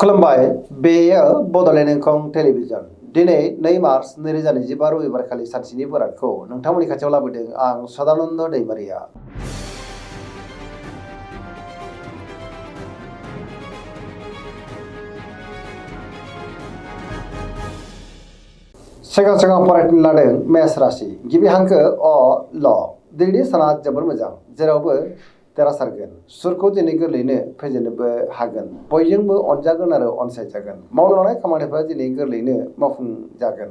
खुलुमबाय बेयो बड'लेण्ड इंखं टेलिभिजन दिनै 2 मार्च 2025 रबिबार खालि सानसेनि बोरादखौ नोंथांमोननि खाथियाव लाबोदों आं सदानन्द दैमारिया। सिगां फरायनो लादों मेष राशि गिबि हांखो अ ल दिनैनि साना जोबोर मोजां जेरावबो देरहासारगोन सुरखौ दिनै गोरलैयैनो फेजेननोबो हागोन बयजोंबो अनजागोन आरो अनसायजागोन मावनो लानाय खामानिफोरा दिनै गोरलैयैनो मावफुंजागोन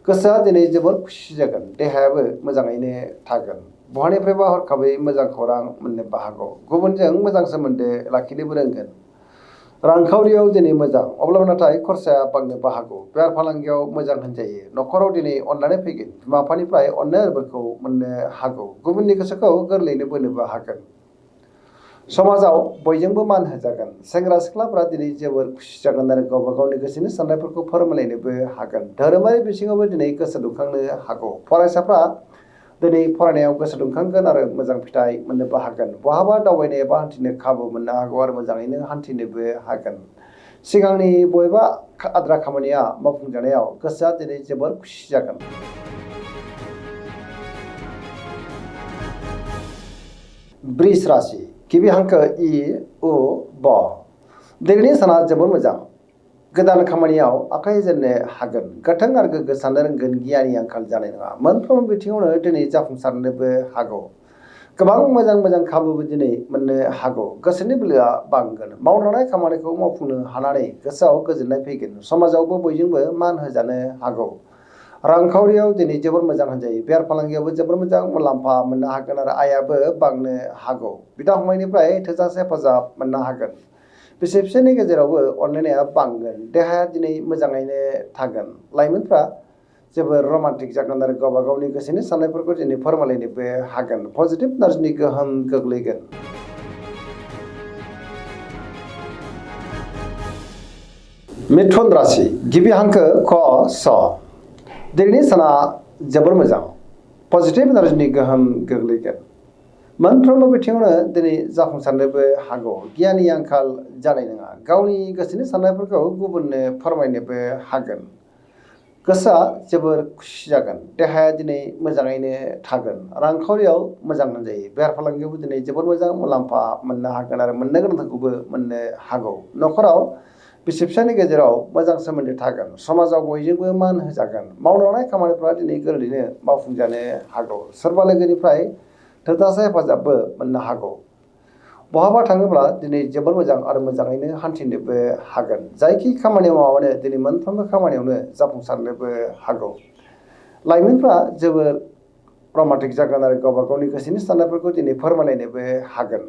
गोसोआ दिनै जोबोर खुसि जागोन देहायाबो मोजाङैनो थागोन बहानिफ्रायबा हरखाबै मोजां खौरां मोननोबो हागौ गुबुनजों मोजां सोमोन्दो लाखिनोबो रोंगोन रांखावरियाव दिनै मोजां अब्लाबो नाथाय खरसाया बांनोबो हागौ बेफार फालांगियाव मोजां होनजायो न'खराव दिनै अननानै फैगोन बिमा बिफानिफ्राय अननाय बोरखौ मोननो हागौ गुबुननि गोसोखौ गोरलैयैनो बोनोबो हागोन समाजाव बयजोंबो मान होजागोन सेंग्रा सिख्लाफोरा दिनै जोबोर खुसि जागोन आरो गावबा गावनि गोसोनि साननायफोरखौ फोरमायलायनोबो हागोन धोरोमारि बिथिङावबो दिनै गोसो दुंखांनो हागौ फरायसाफ्रा दिनै फरायनायाव गोसो दुंखांगोन आरो मोजां फिथाइ मोननोबो हागोन बहाबा दावबायनो एबा हान्थिनो खाबु मोननो हागौ आरो मोजाङैनो हान्थिनोबो हागोन सिगांनि बबेबा आद्रा खामानिया मावफुंजानायाव गोसोआ दिनै जोबोर खुसि जागोन। वृष राशि गिबि हांखो इ उ ब दिनैनि साना जोबोर मोजां गोदान खामानियाव आखाइ होजेननो हागोन गोथों आरो गोग्गो साननो रोंगोन गियाननि आंखाल जानाय नङा मोनफ्रोमबो बिथिङावनो दिनै जाफुंसारनोबो हागौ गोबां मोजां खाबुबो दिनै मोननो हागौ गोसोनि बोलोआ बांगोन मावनो लानाय खामानिखौ मावफुंनो हानानै गोसोआव गोजोननाय फैगोन समाजावबो बयजोंबो मान होजानो हागौ रांखावरियाव दिनै जोबोर मोजां होनजायो बेफार फालांगियावबो जोबोर मोजां मुलाम्फा मोननो हागोन आरो आयाबो बांनो हागौ बिदा फंबायनिफ्राय थोजासे हेफाजाब मोननो हागोन बिसि फिसायनि गेजेरावबो अनलायनाया बांगोन देहाया दिनै मोजाङैनो थागोन लाइमोनफ्रा जोबोर रमान्टिक जागोन आरो गावबा गावनि गोसोनि साननायफोरखौ दिनै फोरमायलायनोबो हागोन पजिटिभ एनार्जिनि गोहोम गोग्लैगोन। मिथुन राशि गिबि हांखो क स दिनैनि साना जोबोर मोजां पजिटिभ एनार्जिनि गोहोम गोग्लैगोन मोनफ्रोमबो बिथिङावनो दिनै जाफुंसारनोबो हागौ गियाननि आंखाल जानाय नङा गावनि गोसोनि साननायफोरखौ गुबुननो फोरमायनोबो हागोन गोसोआ जोबोर खुसि जागोन देहाया दिनै मोजाङैनो थागोन रांखावरियाव मोजां होनजायो बेफार फालांगियावबो दिनै जोबोर मोजां मुलाम्फा मोननो हागोन आरो मोननो गोनांखौबो मोननो हागौ न'खराव बिसि फिसायनि गेजेराव मोजां सोमोन्दो थागोन समाजाव बयजोंबो मान होजागोन मावनो लानाय खामानिफ्रा दिनै गोरलैयैनो मावफुंजानो हागौ सोरबा लोगोनिफ्राय थोजासे हेफाजाबबो मोननो हागौ बहाबा थाङोब्ला दिनै जोबोर मोजां आरो मोजाङैनो हान्थिनोबो हागोन जायखि खामानि मावानो दिनै मोनफ्रोमबो खामानियावनो जाफुंसारनोबो हागौ लाइमोनफ्रा जोबोर रमान्टिक जागोन आरो गावबा गावनि गोसोनि साननायफोरखौ दिनै फोरमायलायनोबो हागोन।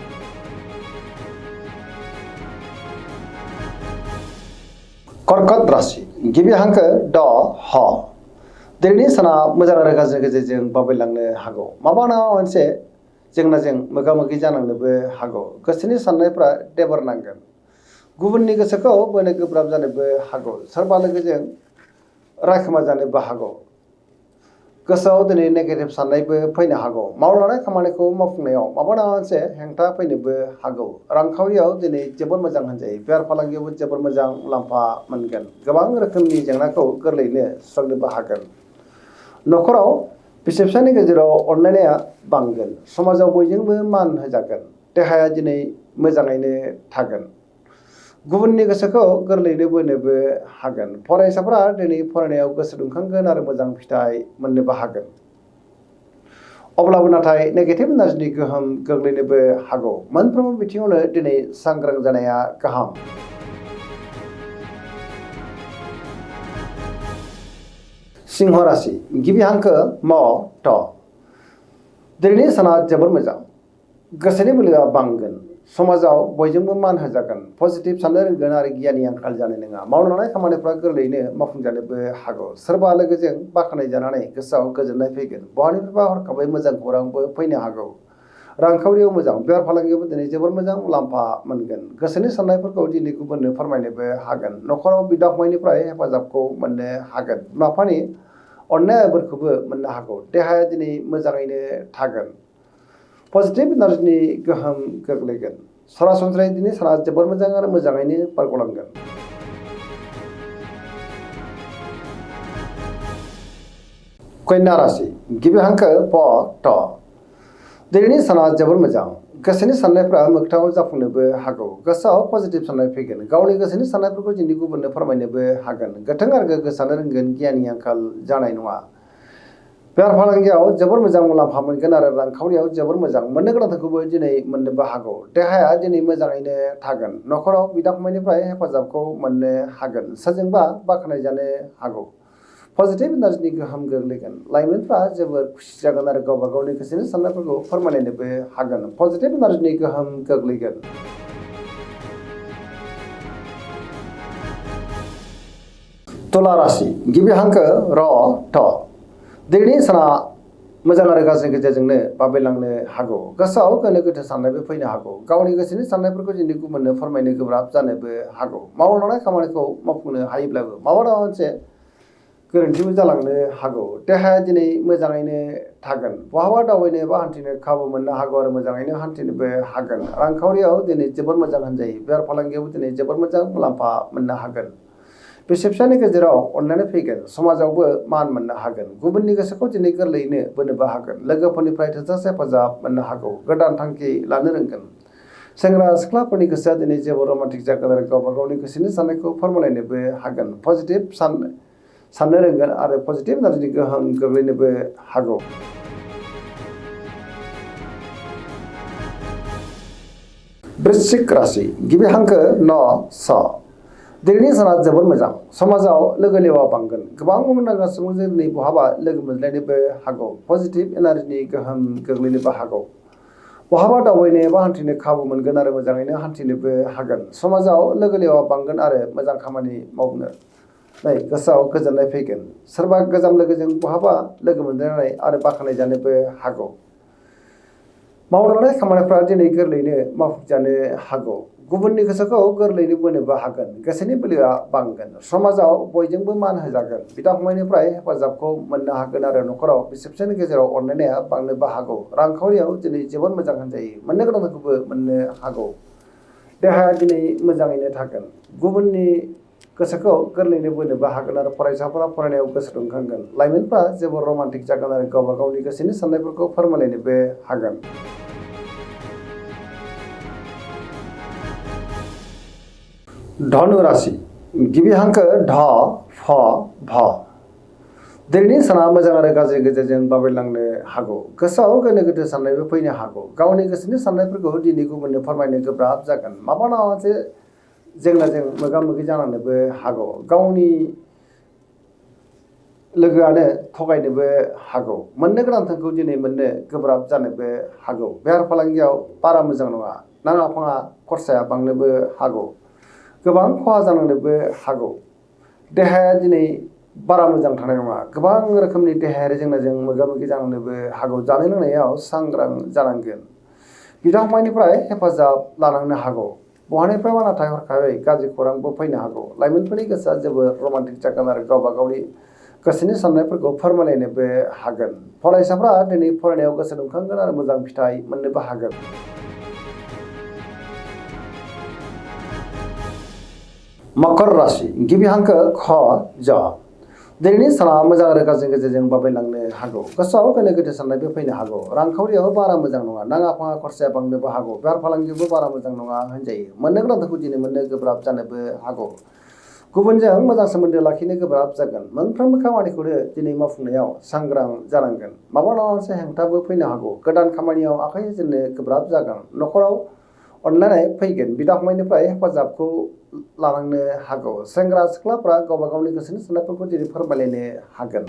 कर्कट राशि गिबि हांखो ड ह दिनैनि साना मोजां आरो गाज्रि गेजेरजों बाबेलांनो हागौ माबा नङा मोनसे जेंनाजों मोगा मोगि जानांनोबो हागौ गोसोनि साननायफ्रा देबर नांगोन गुबुननि गोसोखौ बोनो गोब्राब जानोबो हागौ सोरबा लोगोजों रायखोमा जानोबो हागौ गोसोआव दिनै नेगेटिभ साननायबो फैनो हागौ मावनो लानाय खामानिखौ मावफुंनायाव माबा नङा मोनसे हेंथा फैनोबो हागौ रांखावरियाव दिनै जोबोर मोजां होनजायो बेफार फालांगियावबो जोबोर मोजां मुलाम्फा मोनगोन गोबां रोखोमनि जेंनाखौ गोरलैयैनो सुस्रांनोबो हागोन न'खराव बिसि फिसायनि गेजेराव अनलायनाया बांगोन समाजाव बयजोंबो मान होजागोन देहाया दिनै मोजाङैनो थागोन गुबुननि गोसोखौ गोरलैयैनो बोनोबो हागोन फरायसाफोरा दिनै फरायनायाव गोसो दुंखांगोन आरो मोजां फिथाइ मोननोबो हागोन अब्लाबो नाथाय नेगेटिभ एनार्जिनि गोहोम गोग्लैनोबो हागौ मोनफ्रोमबो बिथिङावनो दिनै सांग्रां जानाया गाहाम। सिंह राशि गिबि हांखो म ट दिनैनि साना जोबोर मोजां गोसोनि बोलोआ बांगोन समाजाव बयजोंबो मान होजागोन पजिटिभ साननो रोंगोन आरो गियाननि आंखाल जानाय नङा मावनो लानाय खामानिफ्रा गोरलैयैनो मावफुंजानोबो हागौ सोरबा लोगोजों बाख्नाय जानानै गोसोआव गोजोननाय फैगोन बहानिफ्रायबा हरखाबै मोजां खौरांबो फैनो हागौ रांखावरियाव मोजां बेफार फालांगियावबो दिनै जोबोर मोजां मुलाम्फा मोनगोन गोसोनि साननायफोरखौ दिनै गुबुननो फोरमायनोबो हागोन न'खराव बिदा फंबायनिफ्राय हेफाजाबखौ मोननो हागोन बिमा बिफानि अननाय बोरखौबो मोननो हागौ देहाया दिनै मोजाङैनो थागोन पजिटिभ एनार्जिनि गोहोम गोग्लैगोन सरासनस्रायै दिनै साना जोबोर मोजां आरो मोजाङैनो बारग'लांगोन। कन्या राशि गिबि हांखो प ट दिनैनि साना जोबोर मोजां गोसोनि साननायफ्रा मोगथाङाव जाफुंनोबो हागौ गोसोआव पजिटिभ साननाय फैगोन गावनि गोसोनि साननायफोरखौ दिनै गुबुननो फोरमायनोबो हागोन गोथों आरो गोग्गो साननो रोंगोन गियाननि आंखाल जानाय नङा। बेफार फालांगियाव जोबोर मोजां मुलाम्फा मोनगोन आरो रांखावरियाव जोबोर मोजां मोननो गोनांखौबो दिनै मोननोबो हागौ देहाया दिनै मोजाङैनो थागोन न'खराव बिदा फंबायनिफ्राय हेफाजाबखौ मोननो हागोन सोरजोंबा बाख्नाय जानो हागौ पजिटिभ एनार्जिनि गोहोम गोग्लैगोन लाइमोनफ्रा जोबोर खुसि जागोन आरो गावबा गावनि गोसोनि साननायफोरखौ फोरमायलायनोबो हागोन पजिटिभ एनार्जिनि गोहोम गोग्लैगोन। तुला राशि गिबि हांखो र थ दिनैनि साना मोजां आरो गाज्रि गेजेरजोंनो बाबेलांनो हागौ गोसोआव गोनो गोथो साननायबो फैनो हागौ गावनि गोसोनि साननायफोरखौ दिनै गुबुननो फोरमायनो गोब्राब जानोबो हागौ मावलांनाय खामानिखौ मावफुंनो हायोब्लाबो माबा मोनसे गोरोन्थिबो जालांनो हागौ देहाया दिनै मोजाङैनो थागोन बहाबा दावबायनो एबा हान्थिनो खाबु मोननो हागौ आरो मोजाङैनो हान्थिनोबो हागोन रांखावरियाव दिनै जोबोर मोजां होनजायो बेफार फालांगियावबो दिनै जोबोर मोजां मुलाम्फा मोननो हागोन बिसि फिसानि गेजेराव अनलायनाय फैगोन समाजावबो मान मोननो हागोन गुबुननि गोसोखौ दिनै गोरलैयैनो बोनोबो हागोन लोगोफोरनिफ्राय थोजासे हेफाजाब मोननो हागौ गोदान थांखि लानो रोंगोन सेंग्रा सिख्लाफोरनि गोसोआ दिनै जोबोर रमान्टिक जागोन आरो गावबा गावनि गोसोनि साननायखौ फोरमायलायनोबो हागोन पजिटिभ साननो रोंगोन आरो पजिटिभ एनार्जिनि गोहोम गोग्लैनोबो हागौ। वृश्चिक राशि गिबि हांखो न स दिनैनि साना जोबोर मोजां समाजाव लोगो लेवा बांगोन गोबां मुंदांखा सुबुंजों दिनै बहाबा लोगो मोनलायनोबो हागौ पजिटिभ एनार्जिनि गोहोम गोग्लैनोबो हागौ बहाबा दावबायनो एबा हान्थिनो खाबु मोनगोन आरो मोजाङैनो हान्थिनोबो हागोन समाजाव लोगो लेवा बांगोन आरो मोजां खामानि मावनो गोसोआव गोजोननाय फैगोन सोरबा गोजाम लोगोजों बहाबा लोगो मोनलायनाय आरो बाख्नाय जानोबो हागौ मावलांनाय खामानिफ्रा दिनै गोरलैयैनो मावफुंजानो हागौ गुबुननि गोसोखौ गोरलैयैनो बोनोबो हागोन गोसोनि बोलोआ बांगोन समाजाव बयजोंबो मान होजागोन बिदा फंबायनिफ्राय हेफाजाबखौ मोननो हागोन आरो न'खराव बिसि फिसायनि गेजेराव अनलायनाया बांनोबो हागौ रांखावरियाव दिनै जोबोर मोजां होनजायो मोननो गोनांखौबो मोननो हागौ देहाया दिनै मोजाङैनो थागोन गुबुननि गोसोखौ गोरलैयैनो बोनोबो हागोन आरो फरायसाफोरा फरायनायाव गोसो दुंखांगोन लाइमोनफ्रा जोबोर रमान्टिक जागोन आरो गावबा गावनि गोसोनि साननायफोरखौ फोरमायलायनोबो हागोन। धनु राशि गिबि हांखो ढ फ भ दिनैनि साना मोजां आरो गाज्रि गेजेरजों बाबेलांनो हागौ गोसोआव गोनो गोथो साननायबो फैनो हागौ गावनि गोसोनि साननायफोरखौ दिनै गुबुननो फोरमायनो गोब्राब जागोन माबा मोनसे जेंनाजों मोगा मोगि जानांनोबो हागौ गावनि लोगोआनो थगायनोबो हागौ मोननो गोनांखौ दिनै मोननो गोब्राब जानोबो हागौ बेफार फालांगियाव बारा मोजां नङा नाङा फाङा खरसाया बांनोबो हागौ गोबां खहा जानांनोबो हागौ देहाया दिनै बारा मोजां थानाय नङा गोबां रोखोमनि देहायारि जेंनाजों मोगा मोगि जानांनोबो हागौ जानाय लोंनायाव सांग्रां जानांगोन बिदा फंबायनिफ्राय हेफाजाब लानांनो हागौ बहानिफ्रायबा नाथाय हरखाबै गाज्रि खौरांबो फैनो हागौ लाइमोनफोरनि गोसोआ जोबोर रमान्टिक जागोन आरो गावबा गावनि गोसोनि साननायफोरखौ फोरमायलायनोबो हागोन फरायसाफ्रा दिनै फरायनायाव गोसो दुंखांगोन आरो मोजां फिथाइ मोननोबो हागोन। मकर राशि गिबि हांखो ख ज दिनैनि साना मोजां आरो गाज्रि गेजेरजों बाबेलांनो हागौ गोसोआव गोनो गोथो साननायबो फैनो हागौ रांखावरियाव बारा मोजां नङा नाङा फाङा खरसाया बांनोबो हागौ बेफार फालांगियावबो बारा मोजां नङा होनजायो मोननो गोनांखौ दिनै मोननो गोब्राब जानोबो हागौ गुबुनजों मोजां सोमोन्दो लाखिनो गोब्राब जागोन मोनफ्रोमबो खामानिखौनो दिनै मावफुंनायाव सांग्रां जानांगोन माबा मोनसे हेंथाबो फैनो हागौ गोदान खामानियाव आखाइ होजेननो गोब्राब जागोन न'खराव अनलायनाय फैगोन बिदा फंबायनिफ्राय हेफाजाबखौ लानांनो हागौ सेंग्रा सिख्लाफ्रा गावबा गावनि गोसोनि साननायफोरखौ दिनै फोरमायलायनो हागोन।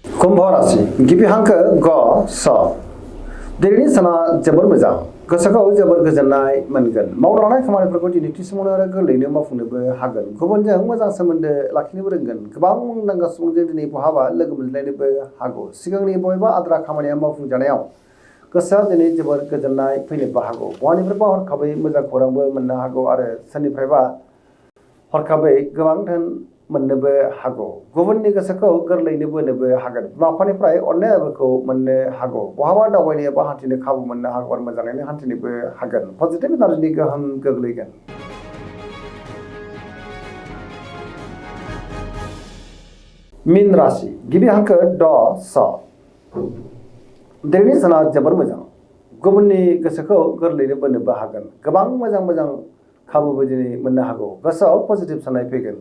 कुम्भ राशि गिबि हांखो ग स दिनैनि साना जोबोर मोजां गोसोखौ जोबोर गोजोननाय मोनगोन मावलांनाय खामानिफोरखौ दिनै थि समावनो आरो गोरलैयैनो मावफुंनोबो हागोन गुबुनजों मोजां सोमोन्दो लाखिनोबो रोंगोन गोबां मुंदांखा सुबुंजों दिनै बहाबा लोगो मोनलायनोबो हागौ सिगांनि बबेबा आद्रा खामानिया मावफुंजानायाव गोसोआ दिनै जोबोर गोजोननाय फैनोबो हागौ बहानिफ्रायबा हरखाबै मोजां खौरांबो मोननो हागौ आरो सोरनिफ्रायबा हरखाबै गोबां धोन मोननोबो हागौ गुबुननि गोसोखौ गोरलैयैनो बोनोबो हागोन बिमा बिफानिफ्राय अननायफोरखौ मोननो हागौ बहाबा दावबायनो बा हान्थिनो खाबु मोननो हागौ आरो मोजाङैनो हान्थिनोबो हागोन पजिटिभ एनार्जिनि गोहोम गोग्लैगोन। मीन राशि गिबि हांखो ड स दिनैनि साना जोबोर मोजां गुबुननि गोसोखौ गोरलैयैनो बोनोबो हागोन गोबां मोजां मोजां खाबुबो दिनै मोननो हागौ गोसोआव पजिटिभ साननाय फैगोन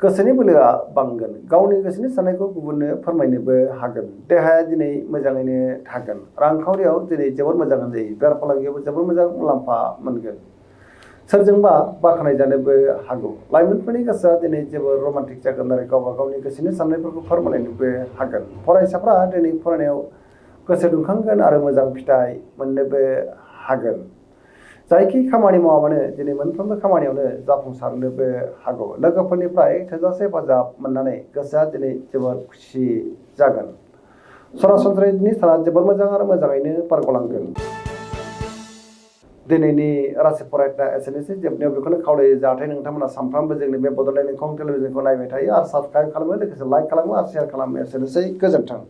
गोसोनि बोलोआ बांगोन गावनि गोसोनि साननायखौ गुबुननो फोरमायनोबो हागोन देहाया दिनै मोजाङैनो थागोन रांखावरियाव दिनै जोबोर मोजां होनजायो बेफार फालांगियावबो जोबोर मोजां मुलाम्फा मोनगोन सोरजोंबा बाख्नाय जानोबो हागौ लाइमोनफोरनि गोसोआ दिनै जोबोर रमान्टिक जागोन आरो गावबा गावनि गोसोनि साननायफोरखौ फोरमायनोबो हागोन फरायसाफ्रा दिनै फरायनायाव गोसो दुंखांगोन आरो मोजां फिथाइ मोननोबो हागोन जायखि खामानि मावा मानो दिनै मोनफ्रोमबो खामानियावनो जाफुंसारनोबो हागौ लोगोफोरनिफ्राय थोजासे हेफाजाब मोननानै गोसोआ दिनै जोबोर खुसि जागोन सरासनस्रायै दिनै साना जोबोर मोजां आरो मोजाङैनो बारग'लांगोन। दिनैनि राशि फरायनाया एसेनोसै जोबनायाव बेखौनो खावलायो जाहाथे नोंथांमोना सानफ्रामबो जोंनि बे बड'लेण्ड इंखं टेलिभिजनखौ नायबाय थायो आरो साबस्क्राइब खालामो लोगोसे लाइक खालामो आरो शेयार खालामो एसेनोसै गोजोन्थों।